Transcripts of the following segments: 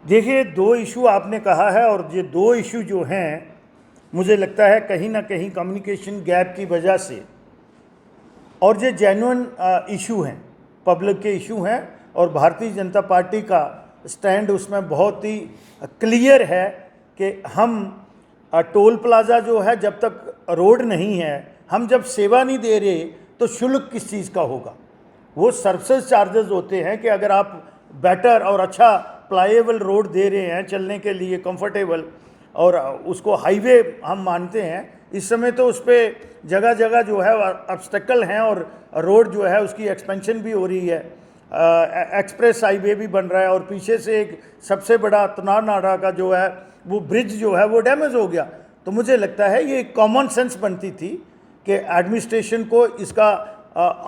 देखिए, दो इशू आपने कहा है और ये दो इशू जो हैं मुझे लगता है कहीं ना कहीं कम्युनिकेशन गैप की वजह से, और ये जेन्युइन इशू हैं, पब्लिक के इशू हैं और भारतीय जनता पार्टी का स्टैंड उसमें बहुत ही क्लियर है कि हम टोल प्लाज़ा जो है जब तक रोड नहीं है, हम जब सेवा नहीं दे रहे तो शुल्क किस चीज़ का होगा। वो सर्विसेज चार्जेस होते हैं कि अगर आप बेटर और अच्छा प्लाएबल रोड दे रहे हैं चलने के लिए कंफर्टेबल, और उसको हाईवे हम मानते हैं, इस समय तो उस पर जगह जगह जो है ऑब्स्टेकल हैं और रोड जो है उसकी एक्सपेंशन भी हो रही है, एक्सप्रेस हाईवे भी बन रहा है, और पीछे से एक सबसे बड़ा तनार नाड़ा का जो है वो ब्रिज जो है वो डैमेज हो गया। तो मुझे लगता है ये कॉमन सेंस बनती थी कि एडमिनिस्ट्रेशन को इसका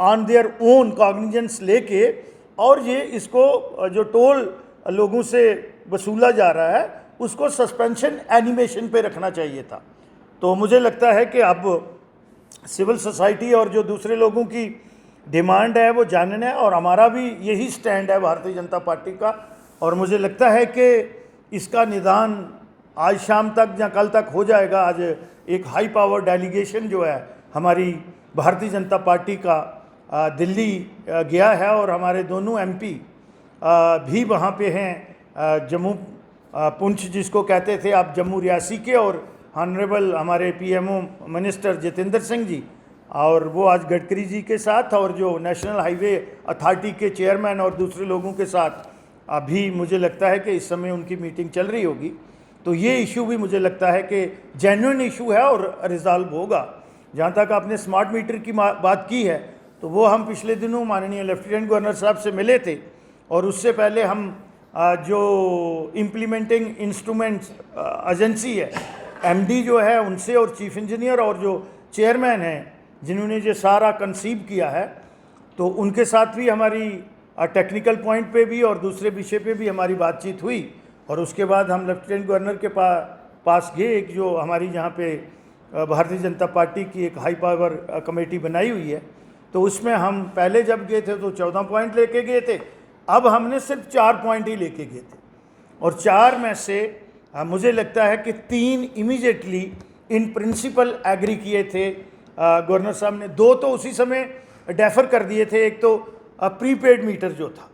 ऑन देयर ओन कॉग्निजेंस लेके, और ये इसको जो टोल लोगों से वसूला जा रहा है उसको सस्पेंशन एनिमेशन पे रखना चाहिए था। तो मुझे लगता है कि अब सिविल सोसाइटी और जो दूसरे लोगों की डिमांड है वो जानना है, और हमारा भी यही स्टैंड है भारतीय जनता पार्टी का। और मुझे लगता है कि इसका निदान आज शाम तक या कल तक हो जाएगा। आज एक हाई पावर डेलीगेशन जो है हमारी भारतीय जनता पार्टी का दिल्ली गया है, और हमारे दोनों एमपी भी वहाँ पे हैं, जम्मू पुंछ जिसको कहते थे आप, जम्मू रियासी के, और ऑनरेबल हमारे पीएमओ मिनिस्टर जितेंद्र सिंह जी, और वो आज गडकरी जी के साथ, और जो नेशनल हाईवे अथॉरिटी के चेयरमैन और दूसरे लोगों के साथ अभी मुझे लगता है कि इस समय उनकी मीटिंग चल रही होगी। तो ये इशू भी मुझे लगता है कि जेन्युइन इशू है और रिजॉल्व होगा। जहाँ तक आपने स्मार्ट मीटर की बात की है, तो वो हम पिछले दिनों माननीय लेफ्टिनेंट गवर्नर साहब से मिले थे, और उससे पहले हम जो इम्प्लीमेंटिंग इंस्ट्रूमेंट्स एजेंसी है, एमडी जो है उनसे, और चीफ इंजीनियर और जो चेयरमैन हैं जिन्होंने ये सारा कंसीव किया है, तो उनके साथ भी हमारी टेक्निकल पॉइंट पे भी और दूसरे विषय पे भी हमारी बातचीत हुई। और उसके बाद हम लेफ्टिनेंट गवर्नर के पास गए, एक जो हमारी यहाँ पे भारतीय जनता पार्टी की एक हाई पावर कमेटी बनाई हुई है, तो उसमें हम पहले जब गए थे तो 14 पॉइंट लेके गए थे, अब हमने सिर्फ 4 पॉइंट ही लेके गए थे, और 4 में से मुझे लगता है कि 3 इमीडिएटली इन प्रिंसिपल एग्री किए थे गवर्नर साहब ने। 2 तो उसी समय डेफर कर दिए थे, एक तो प्रीपेड मीटर जो था,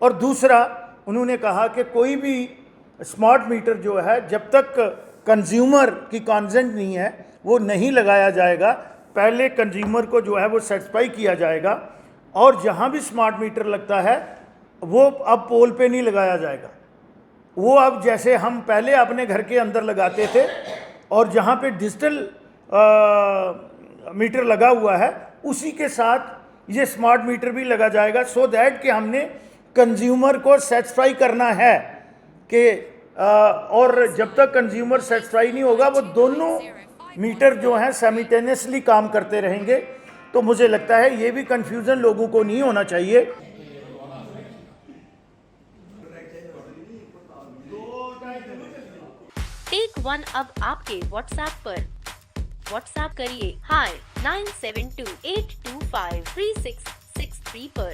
और दूसरा उन्होंने कहा कि कोई भी स्मार्ट मीटर जो है जब तक कंज्यूमर की कॉन्सेंट नहीं है वो नहीं लगाया जाएगा। पहले कंज्यूमर को जो है वो सेटिस्फाई किया जाएगा, और जहाँ भी स्मार्ट मीटर लगता है वो अब पोल पे नहीं लगाया जाएगा। वो अब जैसे हम पहले अपने घर के अंदर लगाते थे, और जहाँ पे डिजिटल मीटर लगा हुआ है उसी के साथ ये स्मार्ट मीटर भी लगा जाएगा, सो दैट कि हमने कंज्यूमर को सेटिस्फाई करना है कि और जब तक कंज्यूमर सेटिस्फाई नहीं होगा वो दोनों मीटर जो हैं साइमल्टेनियसली काम करते रहेंगे। तो मुझे लगता है ये भी कंफ्यूजन लोगों को नहीं होना चाहिए। टेक वन अब आपके व्हाट्सएप पर। व्हाट्सएप करिए hi9728253663 पर।